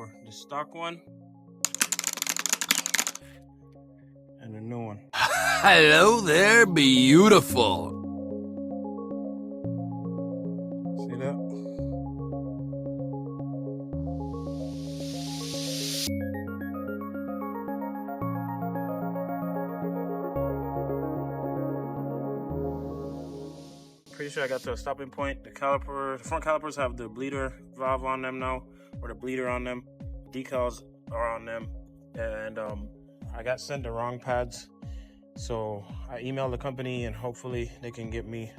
for the stock one and the new one. Hello there, beautiful. See that? Pretty sure I got to a stopping point. The front calipers have the bleeder valve on them now, or the bleeder on them. Decals are on them, and I got sent the wrong pads. So I emailed the company, and hopefully they can get me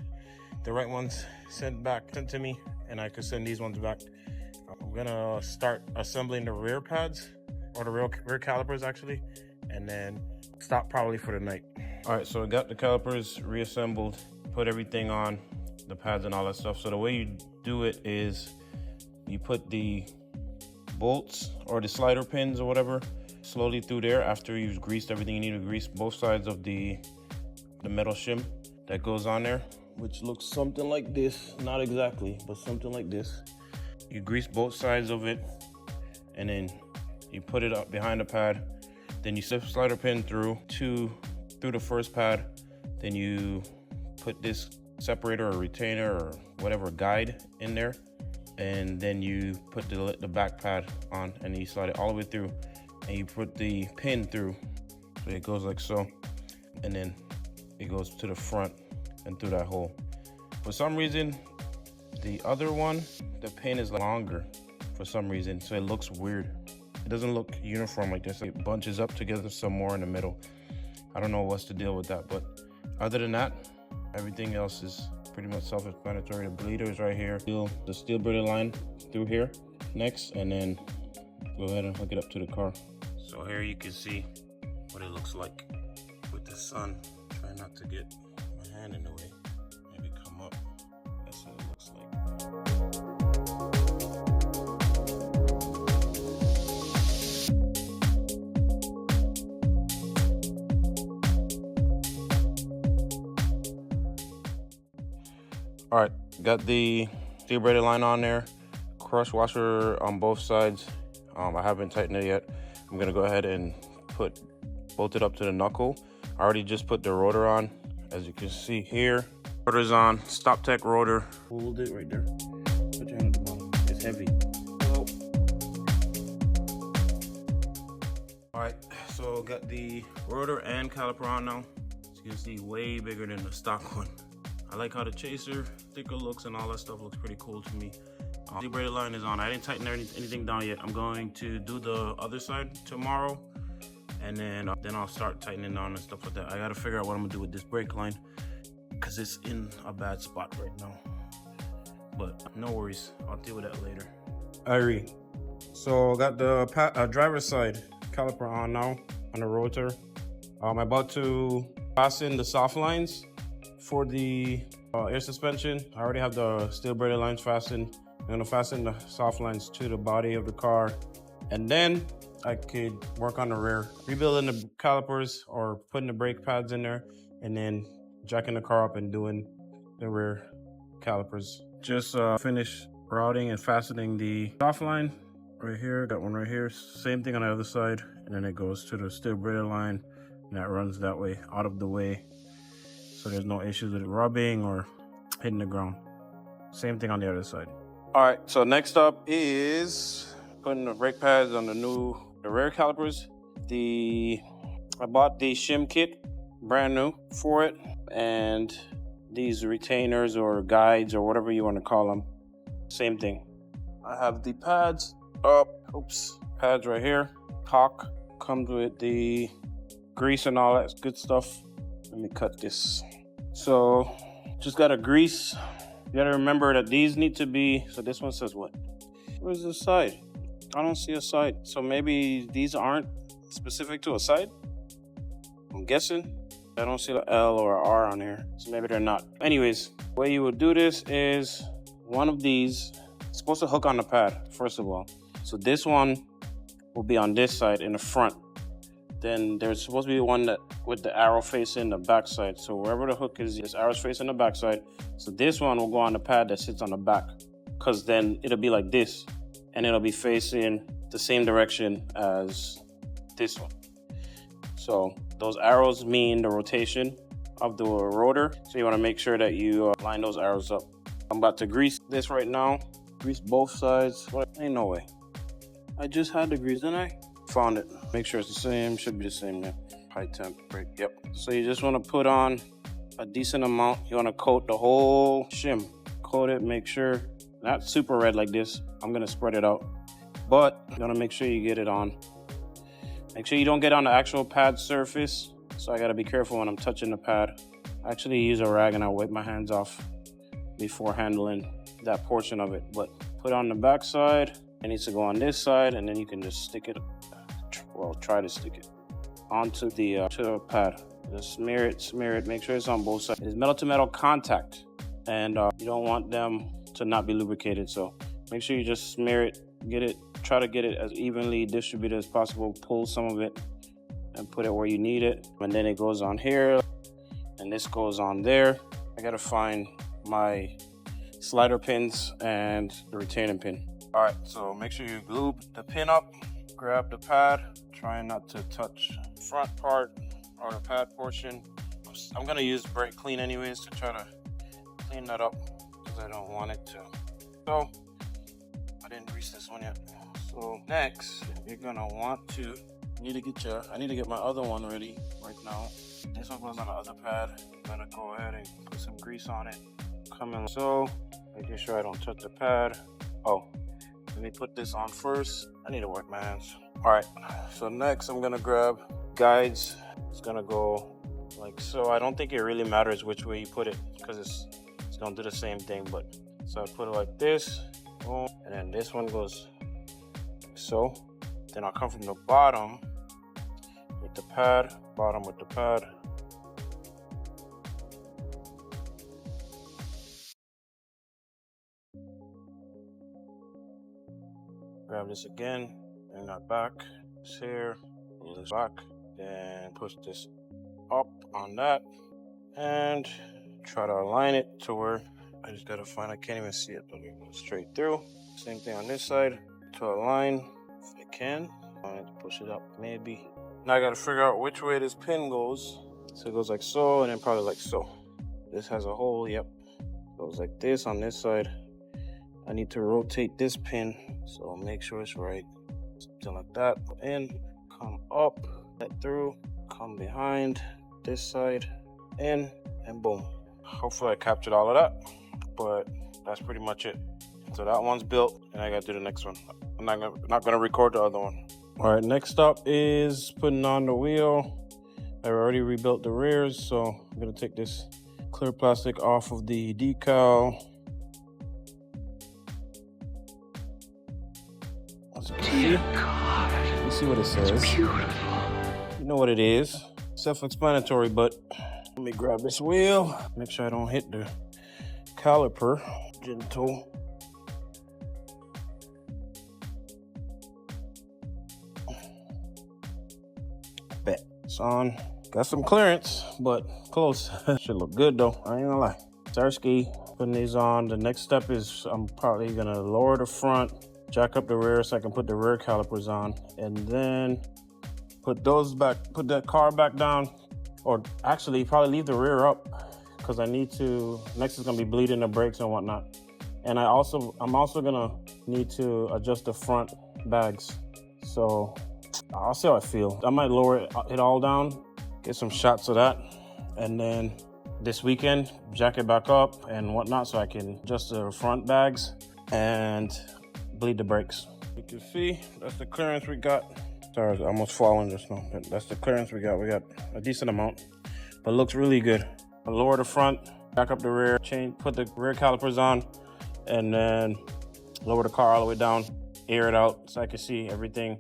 the right ones sent to me, and I could send these ones back. I'm gonna start assembling the rear pads, or the rear calipers actually, and then stop probably for the night. All right, so I got the calipers reassembled, put everything on, the pads and all that stuff. So the way you do it is you put the bolts or the slider pins or whatever slowly through there after you've greased everything you need to grease. Both sides of the metal shim that goes on there, which looks something like this. Not exactly, but something like this. You grease both sides of it, and then you put it up behind the pad. Then you slip slider pin through the first pad. Then you put this separator or retainer or whatever guide in there, and then you put the back pad on, and you slide it all the way through, and you put the pin through, so it goes like so, and then it goes to the front and through that hole. For some reason, the other one, the pin is longer for some reason, so it looks weird. It doesn't look uniform like this. It bunches up together some more in the middle. I don't know what's the deal with that, but other than that, everything else is pretty much self-explanatory. The bleeder is right here. The steel braided line through here next, and then go ahead and hook it up to the car. So here you can see what it looks like with the sun. Try not to get my hand in the way. Maybe come up. That's what it looks like. All right, got the steel braided line on there, crush washer on both sides. I haven't tightened it yet. I'm gonna go ahead and bolt it up to the knuckle. I already just put the rotor on, as you can see here. Rotor's on, Stop Tech rotor. Hold it right there. Put your hand at the bottom. It's heavy. Oh. All right, so got the rotor and caliper on now. As you can see, way bigger than the stock one. I like how the chaser, thicker looks, and all that stuff looks pretty cool to me. The braided line is on. I didn't tighten anything down yet. I'm going to do the other side tomorrow, and then I'll start tightening on and stuff like that. I gotta figure out what I'm gonna do with this brake line, because it's in a bad spot right now. But no worries, I'll deal with that later. Irie. So I got the driver's side caliper on now on the rotor. I'm about to fasten the soft lines for the air suspension. I already have the steel braided lines fastened. I'm gonna fasten the soft lines to the body of the car, and then I could work on the rear, rebuilding the calipers or putting the brake pads in there, and then jacking the car up and doing the rear calipers. Just finished routing and fastening the soft line right here. Got one right here. Same thing on the other side, and then it goes to the steel braided line, and that runs that way, out of the way, so there's no issues with it rubbing or hitting the ground. Same thing on the other side. All right, so next up is putting the brake pads on the rear calipers. I bought the shim kit, brand new for it, and these retainers or guides or whatever you want to call them, same thing. I have the pads up, pads right here. Caulk comes with the grease and all that good stuff. Let me cut this. So just gotta grease. You gotta remember that these need to be, so this one says what? Where's the side? I don't see a side. So maybe these aren't specific to a side? I'm guessing. I don't see the L or R on here, so maybe they're not. Anyways, the way you would do this is one of these is supposed to hook on the pad, first of all. So this one will be on this side in the front. Then there's supposed to be one that with the arrow facing the back side. So wherever the hook is, this arrow's facing the back side. So this one will go on the pad that sits on the back, because then it'll be like this. and it'll be facing the same direction as this one. So those arrows mean the rotation of the rotor. So you want to make sure that you line those arrows up. I'm about to grease this right now. Grease both sides. Ain't no way. I just had the grease, didn't I? Found it. Make sure it's the same. Should be the same, yeah. High temp brake, yep. So you just want to put on a decent amount. You want to coat the whole shim. Coat it, make sure, not super red like this. I'm going to spread it out. But you want to make sure you get it on. Make sure you don't get on the actual pad surface. So I got to be careful when I'm touching the pad. I actually use a rag and I wipe my hands off before handling that portion of it. But put on the back side. It needs to go on this side, and then you can just stick it, well, try to stick it onto the pad. Just smear it, make sure it's on both sides. It's metal to metal contact, and you don't want them to not be lubricated. So make sure you just smear it, try to get it as evenly distributed as possible. Pull some of it and put it where you need it. And then it goes on here, and this goes on there. I gotta find my slider pins and the retaining pin. All right, so make sure you lube the pin up, grab the pad, trying not to touch the front part or the pad portion. I'm gonna use brake clean anyways to try to clean that up because I don't want it to. So I didn't grease this one yet. So next, you're gonna want to, I need to get my other one ready right now. This one goes on the other pad. I'm gonna go ahead and put some grease on it. Come in so, making sure I don't touch the pad. Oh. Let me put this on first. I need to work my hands. All right, so next I'm gonna grab guides. It's gonna go like so. I don't think it really matters which way you put it because it's gonna do the same thing, but so I put it like this, boom, and then this one goes like so. Then I'll come from the bottom with the pad, bottom with the pad. Grab this again, bring that back, this here, pull this back, then push this up on that, and try to align it to where I just gotta find, I can't even see it, but it goes straight through. Same thing on this side, to align, if I can. I need to push it up, maybe. Now I gotta figure out which way this pin goes. So it goes like so, and then probably like so. This has a hole, yep. Goes like this on this side. I need to rotate this pin, so make sure it's right. Something like that. In, come up, that through, come behind this side, in, and boom. Hopefully I captured all of that, but that's pretty much it. So that one's built, and I gotta do the next one. I'm not gonna record the other one. All right, next up is putting on the wheel. I already rebuilt the rears, so I'm gonna take this clear plastic off of the decal. Dear God, let's see what it says. it's beautiful. You know what it is. Self-explanatory, but let me grab this wheel. Make sure I don't hit the caliper. Gentle. Bet. It's on. Got some clearance, but close. Should look good though, I ain't gonna lie. Starsky, putting these on. The next step is I'm probably gonna lower the front, jack up the rear so I can put the rear calipers on, and then put those back, put that car back down, or actually probably leave the rear up because I need to, next is gonna be bleeding the brakes and whatnot. And I'm also gonna need to adjust the front bags. So I'll see how I feel. I might lower it all down, get some shots of that, and then this weekend jack it back up and whatnot so I can adjust the front bags and bleed the brakes. You can see that's the clearance we got. Sorry, I was almost falling just now. That's the clearance we got. We got a decent amount, but it looks really good. I lower the front, back up the rear, put the rear calipers on, and then lower the car all the way down, air it out so I can see everything,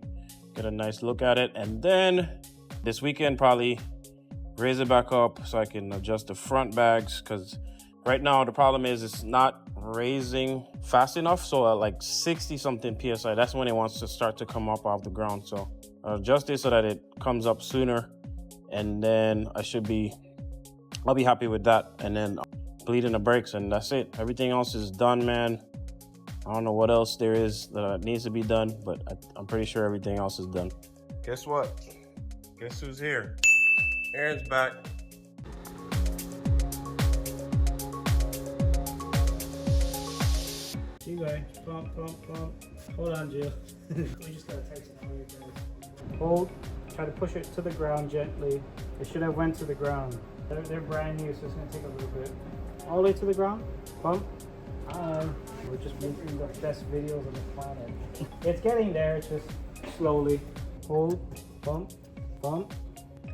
get a nice look at it. And then this weekend probably raise it back up so I can adjust the front bags, because right now the problem is it's not raising fast enough. So at like 60 something PSI, that's when it wants to start to come up off the ground. So I'll adjust it so that it comes up sooner, and then I'll be happy with that. And then bleeding the brakes, and that's it. Everything else is done, man. I don't know what else there is that needs to be done, but I'm pretty sure everything else is done. Guess what? Guess who's here? Aaron's back. You guys, pump, pump, pump. Hold on, Jill. We just gotta tighten all your guys. Hold, try to push it to the ground gently. It should have went to the ground. They're brand new, so it's gonna take a little bit. All the way to the ground, pump. We're just making the best videos on the planet. It's getting there, it's just slowly. Hold, pump, pump.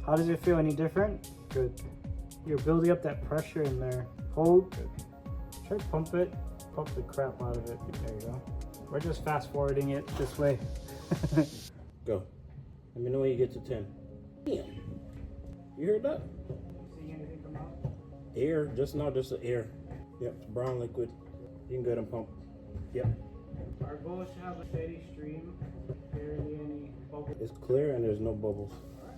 How does it feel? Any different? Good. You're building up that pressure in there. Hold. Good. Try to pump it. Pump the crap out of it. There you go. We're just fast forwarding it this way. Go. Let me know when you get to 10. Damn. You heard that? See anything come out? Air. Just now, just the air. Yep, it's brown liquid. You can go ahead and pump. Yep. Our goal is to have a steady stream. Barely any bubbles. It's clear and there's no bubbles.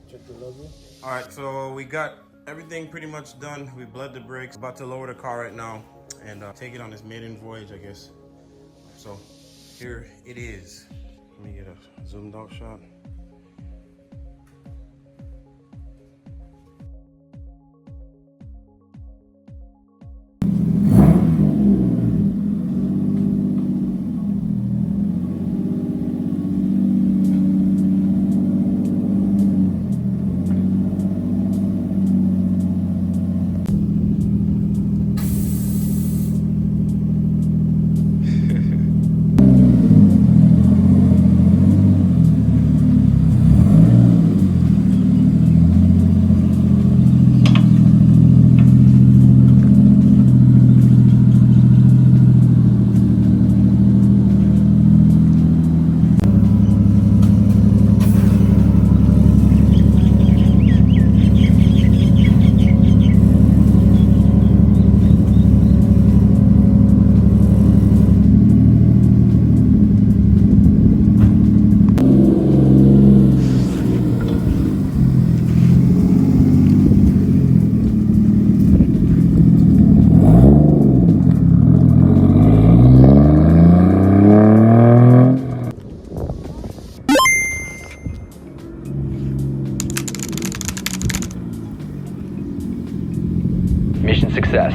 Check the level. All right, so we got everything pretty much done. We bled the brakes. About to lower the car right now and take it on this maiden voyage, I guess. So here it is. Let me get a zoomed out shot. Mission success.